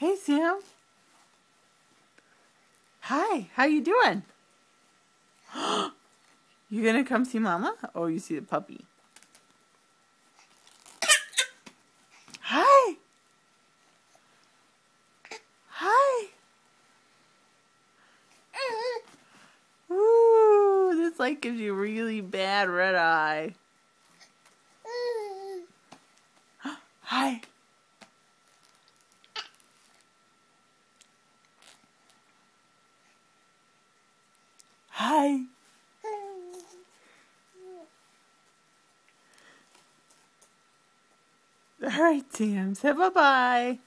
Hey, Sam. Hi, how you doing? You gonna come see Mama? Oh, you see the puppy. Hi. Hi. Ooh, this light gives you really bad red eye. Hi. Hi. All right, Sam. Say bye-bye.